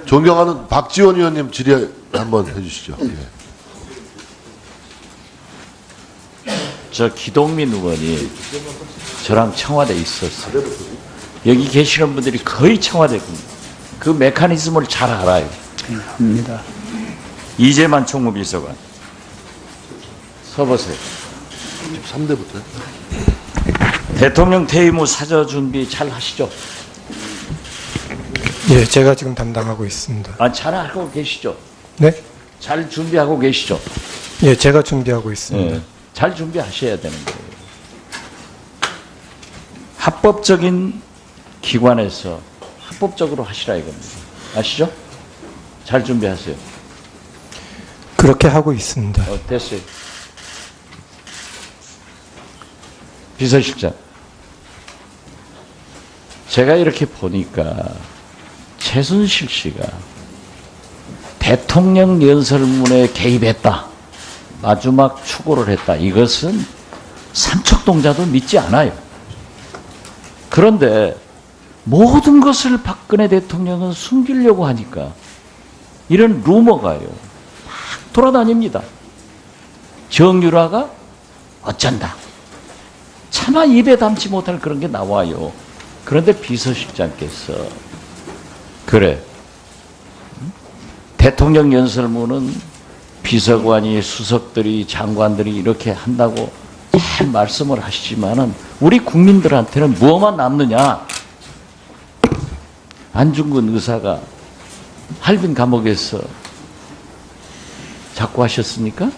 존경하는 박지원 의원님 질의 한번 해주시죠. 예. 저 기동민 의원이 저랑 청와대에 있었어요. 여기 계시는 분들이 거의 청와대 분들. 그 메커니즘을 잘 알아요. 합니다. 이재만 총무비서관. 서보세요. 3대부터요? 대통령 퇴임 후 사저 준비 잘 하시죠? 예, 제가 지금 담당하고 있습니다. 아, 잘 하고 계시죠? 네? 잘 준비하고 계시죠? 예, 제가 준비하고 있습니다. 예, 잘 준비하셔야 되는 거예요. 합법적인 기관에서 합법적으로 하시라 이겁니다. 아시죠? 잘 준비하세요. 그렇게 하고 있습니다. 됐어요. 비서실장. 제가 이렇게 보니까 최순실 씨가 대통령 연설문에 개입했다. 마지막 추구를 했다. 이것은 삼척동자도 믿지 않아요. 그런데 모든 것을 박근혜 대통령은 숨기려고 하니까 이런 루머가요. 막 돌아다닙니다. 정유라가 어쩐다. 차마 입에 담지 못할 그런 게 나와요. 그런데 비서실장께서 그래. 대통령 연설문은 비서관이 수석들이 장관들이 이렇게 한다고 잘 말씀을 하시지만은 우리 국민들한테는 무엇만 남느냐. 안중근 의사가 할빈 감옥에서 자꾸 하셨습니까?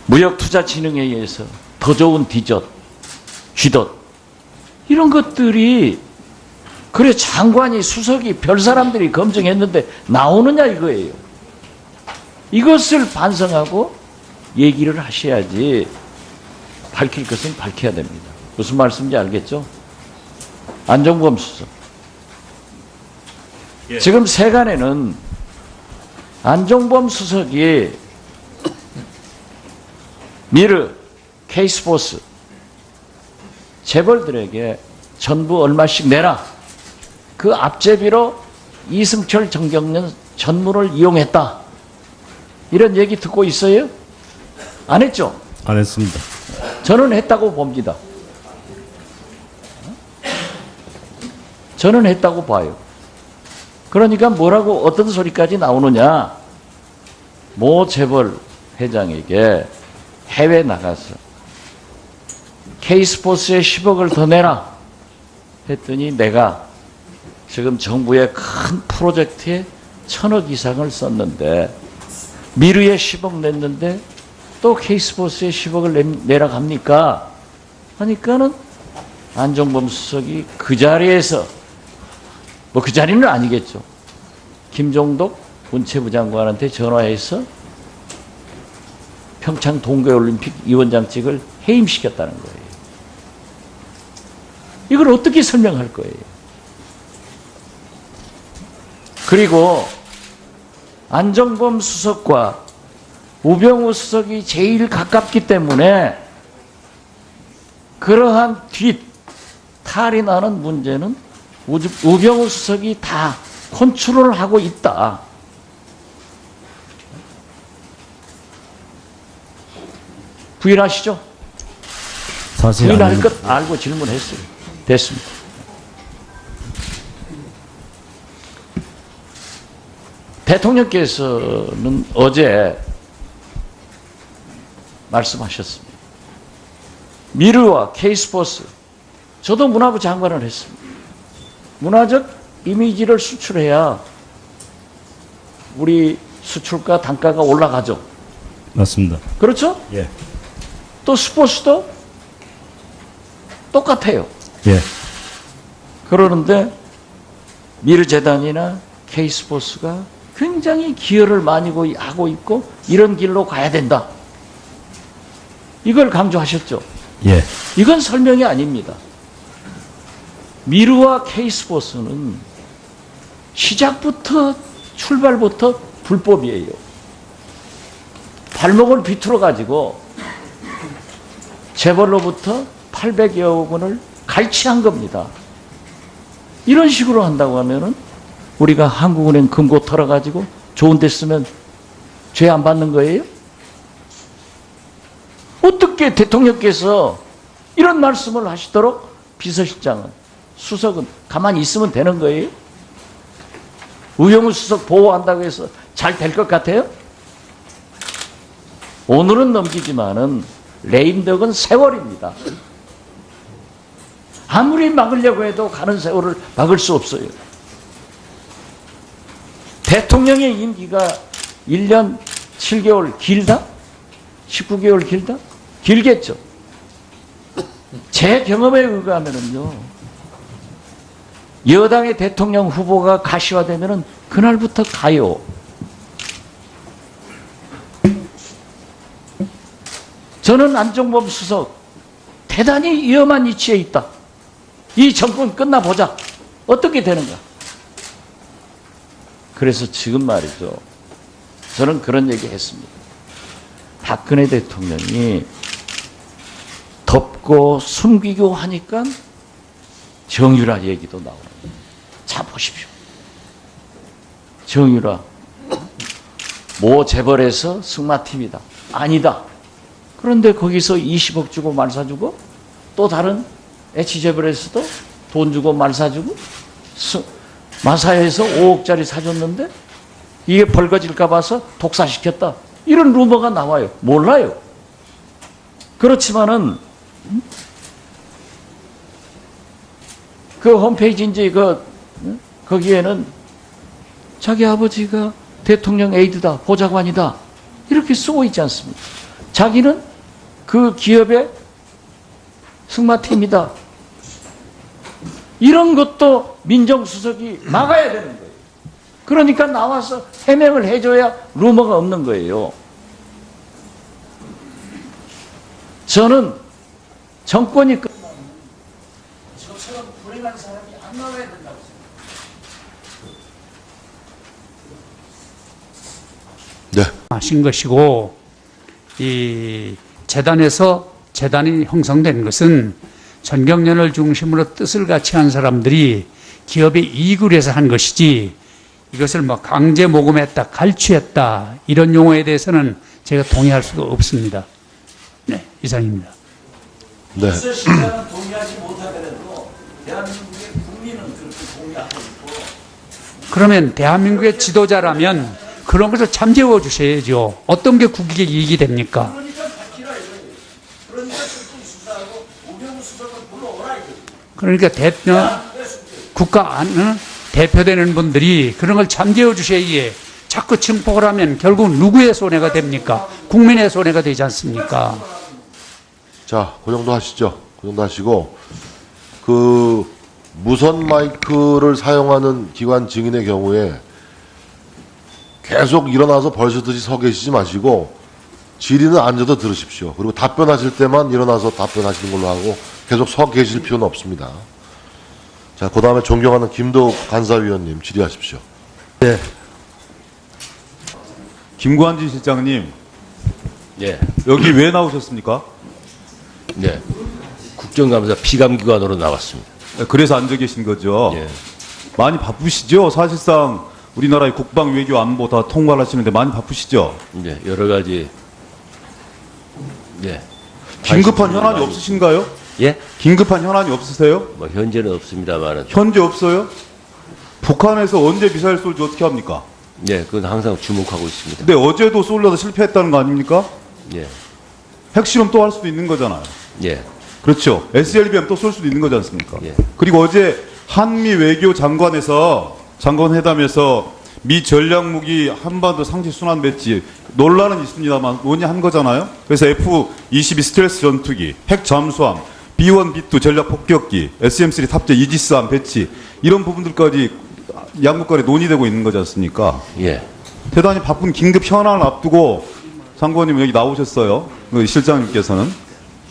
무역투자진흥회의에서 더 좋은 디젓, 쥐덧 이런 것들이 그래 장관이 수석이 별 사람들이 검증했는데 나오느냐 이거예요. 이것을 반성하고 얘기를 하셔야지 밝힐 것은 밝혀야 됩니다. 무슨 말씀인지 알겠죠? 안종범 수석. 예. 지금 세간에는 안종범 수석이 미르, 케이스포스 재벌들에게 전부 얼마씩 내라. 그 앞제비로 이승철 정경련 전문을 이용했다. 이런 얘기 듣고 있어요? 안 했죠? 안 했습니다. 저는 했다고 봅니다. 저는 했다고 봐요. 그러니까 뭐라고 어떤 소리까지 나오느냐. 모 재벌 회장에게 해외 나가서 K스포츠에 10억을 더 내라 했더니 내가 지금 정부의 큰 프로젝트에 1,000억 이상을 썼는데 미르에 10억 냈는데 또 K스포츠에 10억을 내라 갑니까? 하니까는 안종범 수석이 그 자리에서 뭐 그 자리는 아니겠죠. 김종덕 문체부 장관한테 전화해서 평창 동계올림픽 위원장직을 해임시켰다는 거예요. 이걸 어떻게 설명할 거예요? 그리고 안종범 수석과 우병우 수석이 제일 가깝기 때문에 그러한 탈이 나는 문제는 우병우 수석이 다 컨트롤을 하고 있다. 부인하시죠? 사실 부인할 아닙니다. 것 알고 질문했어요. 됐습니다. 대통령께서는 어제 말씀하셨습니다. 미르와 K스포츠, 저도 문화부 장관을 했습니다. 문화적 이미지를 수출해야 우리 수출가 단가가 올라가죠. 맞습니다. 그렇죠? 예. 또 스포츠도 똑같아요. 예. 그러는데 미르재단이나 K스포츠가 굉장히 기여를 많이 하고 있고 이런 길로 가야 된다. 이걸 강조하셨죠. 예. 이건 설명이 아닙니다. 미르와 K스포츠는 시작부터 출발부터 불법이에요. 발목을 비틀어 가지고 재벌로부터 800여 억 원을 갈취한 겁니다. 이런 식으로 한다고 하면은 우리가 한국은행 금고 털어가지고 좋은 데 쓰면 죄 안 받는 거예요? 어떻게 대통령께서 이런 말씀을 하시도록 비서실장은, 수석은 가만히 있으면 되는 거예요? 우영우 수석 보호한다고 해서 잘 될 것 같아요? 오늘은 넘기지만은 레임덕은 세월입니다. 아무리 막으려고 해도 가는 세월을 막을 수 없어요. 대통령의 임기가 1년 7개월 길다? 19개월 길다? 길겠죠. 제 경험에 의하면은요, 여당의 대통령 후보가 가시화되면은 그날부터 가요. 저는 안종범 수석 대단히 위험한 위치에 있다. 이 정권 끝나보자. 어떻게 되는가? 그래서 지금 말이죠, 저는 그런 얘기 했습니다. 박근혜 대통령이 덮고 숨기고 하니까 정유라 얘기도 나오는 거예요. 자, 보십시오. 정유라 모 재벌에서 승마팀이다. 아니다. 그런데 거기서 20억 주고 말 사주고, 또 다른 H재벌에서도 돈 주고 말 사주고, 마사에서 5억짜리 사줬는데 이게 벌거질까 봐서 독사시켰다. 이런 루머가 나와요. 몰라요. 그렇지만은 그 홈페이지 이제 거기에는 자기 아버지가 대통령 에이드다, 보좌관이다, 이렇게 쓰고 있지 않습니까? 자기는 그 기업의 승마팀이다. 이런 것도 민정수석이 막아야 되는 거예요. 그러니까 나와서 해명을 해줘야 루머가 없는 거예요. 저는 정권이 끝나면 저처럼 불행한 사람이 안 나와야 된다고 생각해요. 네. 하신 것이고, 이 재단이 형성된 것은 전경련을 중심으로 뜻을 같이 한 사람들이 기업의 이익을 위해서 한 것이지, 이것을 뭐 강제 모금했다, 갈취했다, 이런 용어에 대해서는 제가 동의할 수가 없습니다. 네, 이상입니다. 네. 비서실장은 동의하지 못하더라도 대한민국의 국민은 그렇게 동의하고 있고. 그러면 대한민국의 지도자라면 그런 것을 잠재워 주셔야죠. 어떤 게 국익의 이익이 됩니까? 그러니까 밝히라 이거예요. 그러니까 출동 수사하고 우병우 수석을 불러오라 이거예요. 그러니까 국가 안 대표되는 분들이 그런 걸 잠재워 주셔야지. 자꾸 증폭을 하면 결국 누구의 손해가 됩니까? 국민의 손해가 되지 않습니까? 자, 그 정도 하시죠. 그 정도 하시고, 그 무선 마이크를 사용하는 기관 증인의 경우에 계속 일어나서 벌써듯이 서 계시지 마시고 질의는 앉아서 들으십시오. 그리고 답변하실 때만 일어나서 답변하시는 걸로 하고 계속 서 계실 필요는 없습니다. 자, 그 다음에 존경하는 김도욱 간사위원님 질의하십시오. 김관진 실장님, 예, 여기 왜 나오셨습니까? 네. 국정감사 피감기관으로 나왔습니다. 그래서 앉아 계신 거죠? 예. 많이 바쁘시죠? 사실상 우리나라의 국방, 외교, 안보 다 통과하시는데 많이 바쁘시죠? 네, 여러 가지. 예. 긴급한 말씀 현안이 많이- 없으신가요? 예? 긴급한 현안이 없으세요? 뭐 현재는 없습니다만은. 현재 없어요? 북한에서 언제 미사일 쏠지 어떻게 합니까? 예, 그건 항상 주목하고 있습니다. 근데 어제도 쏠려서 실패했다는 거 아닙니까? 예. 핵실험 또 할 수도 있는 거잖아요. 예. 그렇죠. SLBM 또 쏠 수도 있는 거지 않습니까? 예. 그리고 어제 한미 외교 장관회담에서 미 전략무기 한반도 상시 순환 배치 논란은 있습니다만 논의한 거잖아요. 그래서 F-22 스텔스 전투기, 핵 잠수함, B-1, B-2 전략 폭격기, SM-3 탑재 이지스함 배치 이런 부분들까지 양국 간에 논의되고 있는 거지 않습니까? 예. 대단히 바쁜 긴급 현안을 앞두고 장관님 여기 나오셨어요. 그 실장님께서는.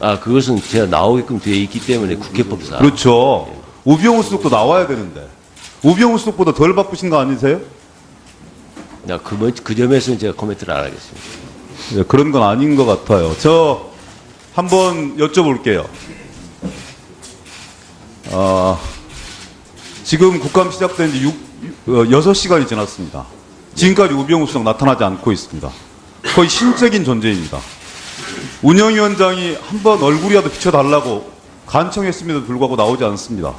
아, 그것은 제가 나오게끔 되어 있기 때문에 국회법상. 그렇죠. 우병우 수석도 나와야 되는데 우병우 수석보다 덜 바쁘신 거 아니세요? 그 점에서는 제가 코멘트를 안 하겠습니다. 네, 그런 건 아닌 것 같아요. 저 한번 여쭤볼게요. 지금 국감 시작된 지 6시간이 지났습니다. 지금까지 우병우 수석 나타나지 않고 있습니다. 거의 신적인 존재입니다. 운영위원장이 한번 얼굴이라도 비춰달라고 간청했음에도 불구하고 나오지 않습니다.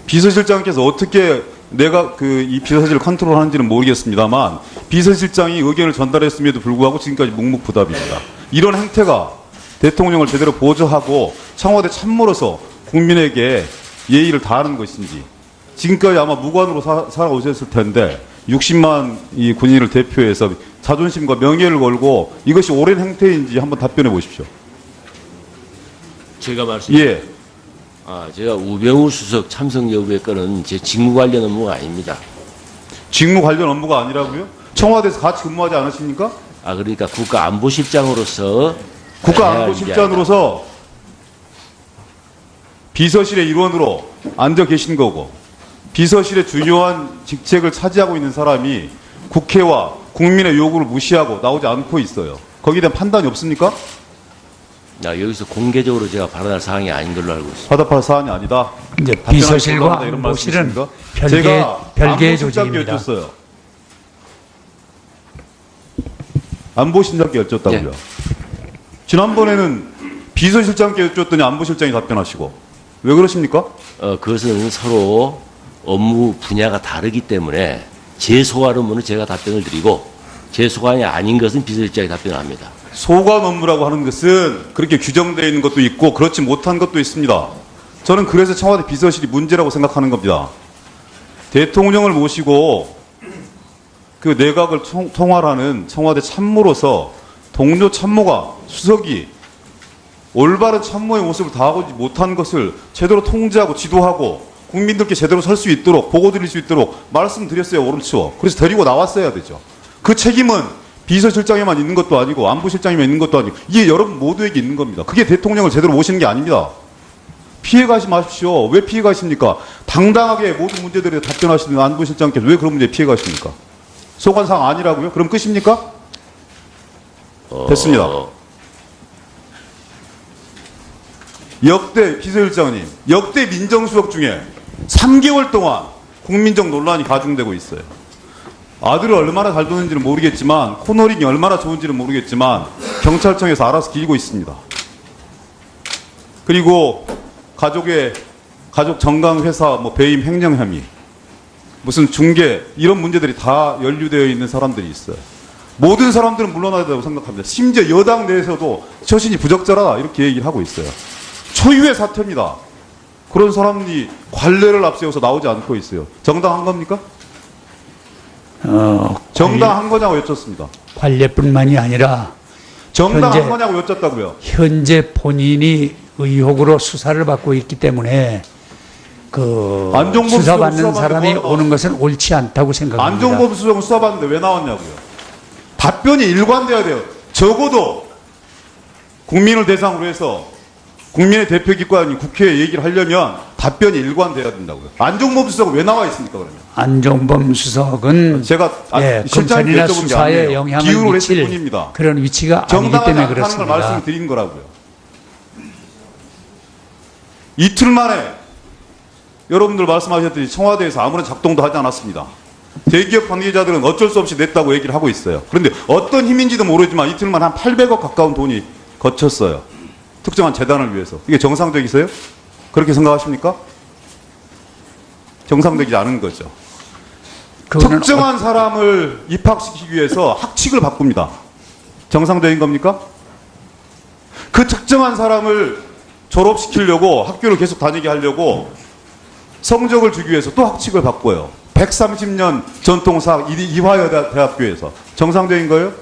비서실장께서 어떻게 내가 이 비서실을 컨트롤하는지는 모르겠습니다만 비서실장이 의견을 전달했음에도 불구하고 지금까지 묵묵부답입니다. 이런 행태가 대통령을 제대로 보좌하고 청와대 참모로서 국민에게 예의를 다하는 것인지 지금까지 아마 무관으로 살아오셨을 텐데 60만 이 군인을 대표해서 자존심과 명예를 걸고 이것이 옳은 행태인지 한번 답변해 보십시오. 제가 말씀. 예. 제가 우병우 수석 참석 여부의 건은 제 직무 관련 업무가 아닙니다. 직무 관련 업무가 아니라고요? 청와대에서 같이 근무하지 않으십니까? 그러니까 국가안보실장으로서 국가안보실장으로서 비서실의 일원으로 앉아 계신 거고 비서실의 중요한 직책을 차지하고 있는 사람이 국회와 국민의 요구를 무시하고 나오지 않고 있어요. 거기에 대한 판단이 없습니까? 여기서 공개적으로 제가 발언할 사항이 아닌 걸로 알고 있습니다. 화답할 사안이 아니다. 이제 답변할 비서실과 곤란하다 이런 안보실은 말씀이십니까? 별개의 안보실장께 조직입니다. 여쭸어요. 안보실장께 여쭸다고요. 지난번에는 비서실장께 여쭸더니 안보실장이 답변하시고 왜 그러십니까? 그것은 서로 업무 분야가 다르기 때문에 제 소관 업무는 제가 답변을 드리고 제 소관이 아닌 것은 비서실장이 답변을 합니다. 소관 업무라고 하는 것은 그렇게 규정되어 있는 것도 있고 그렇지 못한 것도 있습니다. 저는 그래서 청와대 비서실이 문제라고 생각하는 겁니다. 대통령을 모시고 그 내각을 통할하는 청와대 참모로서 동료 참모가 수석이 올바른 참모의 모습을 다하고 못한 것을 제대로 통제하고 지도하고 국민들께 제대로 설 수 있도록 보고 드릴 수 있도록 말씀드렸어요. 오른치워. 그래서 데리고 나왔어야 되죠. 그 책임은 비서실장에만 있는 것도 아니고 안보실장에만 있는 것도 아니고 이게 여러분 모두에게 있는 겁니다. 그게 대통령을 제대로 모시는 게 아닙니다. 피해가지 마십시오. 왜 피해가십니까? 당당하게 모든 문제들에 답변하시는 안보실장께서 왜 그런 문제에 피해가십니까? 소관사항 아니라고요? 그럼 끝입니까? 됐습니다. 역대 비서실장님, 역대 민정수석 중에 3개월 동안 국민적 논란이 가중되고 있어요. 아들을 얼마나 잘 두는지는 모르겠지만 코너링이 얼마나 좋은지는 모르겠지만 경찰청에서 알아서 기고 있습니다. 그리고 가족 정강회사 배임 횡령 혐의 무슨 중개 이런 문제들이 다 연루되어 있는 사람들이 있어야 모든 사람들은 물러나야 된다고 생각합니다. 심지어 여당 내에서도 처신이 부적절하다 이렇게 얘기를 하고 있어요. 초유의 사태입니다. 그런 사람들이 관례를 앞세워서 나오지 않고 있어요. 정당한 겁니까? 정당한 거냐고 여쭙습니다. 관례뿐만이 아니라 정당한 거냐고 여쭙다고요. 현재 본인이 의혹으로 수사를 받고 있기 때문에 그 안종범 수사받는 수석은 사람이 수사받는 오는 것은 옳지 않다고 생각합니다. 안종범 수석은 수사받는데 왜 나왔냐고요. 답변이 일관돼야 돼요. 적어도 국민을 대상으로 해서 국민의 대표기관인 국회에 얘기를 하려면 답변이 일관돼야 된다고요. 안종범 수석은 왜 나와 있습니까 그러면? 안종범 수석은 제가 실장님 검찰이나 여쭤본 게 수사에 아니에요. 영향을 기울을 했을 미칠 뿐입니다. 그런 위치가 아니기 정당하지 때문에 않다는 걸 그렇습니다. 말씀드린 거라고요. 이틀 만에 여러분들 말씀하셨듯이 청와대에서 아무런 작동도 하지 않았습니다. 대기업 관계자들은 어쩔 수 없이 냈다고 얘기를 하고 있어요. 그런데 어떤 힘인지도 모르지만 이틀만 한 800억 가까운 돈이 거쳤어요. 특정한 재단을 위해서. 이게 정상적이세요? 그렇게 생각하십니까? 정상적이지 않은 거죠. 특정한 사람을 입학시키기 위해서 학칙을 바꿉니다. 정상적인 겁니까? 그 특정한 사람을 졸업시키려고 학교를 계속 다니게 하려고 성적을 주기 위해서 또 학칙을 바꿔요. 130년 전통사 이화여대학교에서. 정상적인 거예요?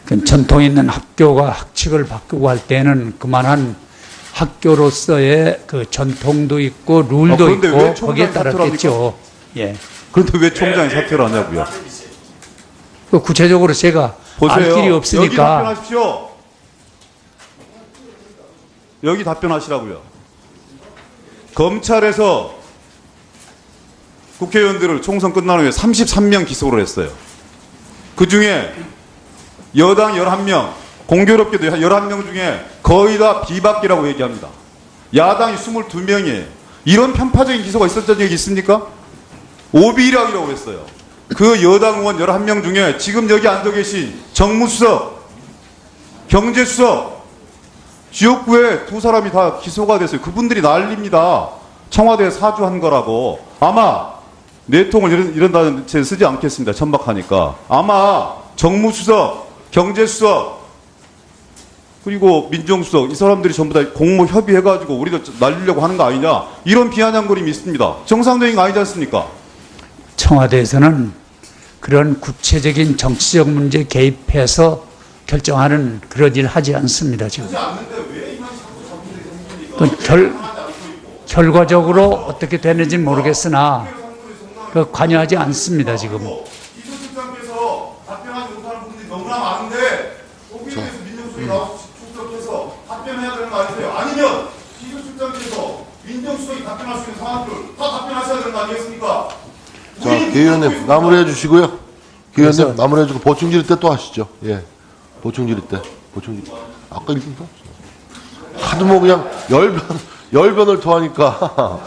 그 전통 있는 학교가 학칙을 바꾸고 할 때는 그만한 학교로서의 그 전통도 있고 룰도 그런데 왜 있고 거기에 총장이 따랐겠죠. 예. 그런데 왜 총장이 사퇴를 하냐고요? 그 구체적으로 제가 알 보세요. 길이 여기 없으니까 답변하십시오. 여기 답변하시라고요. 검찰에서 국회의원들을 총선 끝난 후에 33명 기소를 했어요. 그중에 여당 11명, 공교롭게도 11명 중에 거의 다 비박계라고 얘기합니다. 야당이 22명이에요. 이런 편파적인 기소가 있었던 적이 있습니까? 오비락이라고 했어요. 그 여당 의원 11명 중에 지금 여기 앉아 계신 정무수석, 경제수석, 지역구에 두 사람이 다 기소가 됐어요. 그분들이 난립니다. 청와대에 사주한 거라고. 아마 내통을 이런다는 제 쓰지 않겠습니다. 천박하니까. 아마 정무수석, 경제수석, 그리고 민정수석 이 사람들이 전부 다 공모 협의해가지고 우리도 날리려고 하는 거 아니냐 이런 비아냥거림이 있습니다. 정상적인 거 아니지 않습니까? 청와대에서는 그런 구체적인 정치적 문제 개입해서 결정하는 그런 일 하지 않습니다. 지금. 결과적으로 어떻게 되는지 모르겠으나 그 관여하지 않습니다. 지금. 이수 실장께서 답변하지 못하는 부분들이 너무나 많은데 거기에 대해서 민정수석이 나와서 출석해서 답변해야 되는 거 아니세요? 아니면 이수 실장께서 민정수석이 답변할 수 있는 상황들을 다 답변하셔야 되는 거 아니겠습니까? 자, 개 의원님 마무리해 주시고요. 개 의원님 마무리해 주고 보충 질의 때 또 하시죠. 예. 보충 질의 때. 보충 질의. 아까 읽은 거 하도 뭐 그냥 열변을 토하니까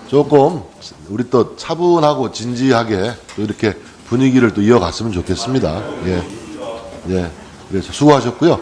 조금 우리 또 차분하고 진지하게 또 이렇게 분위기를 또 이어갔으면 좋겠습니다. 예. 예. 그래서 수고하셨고요.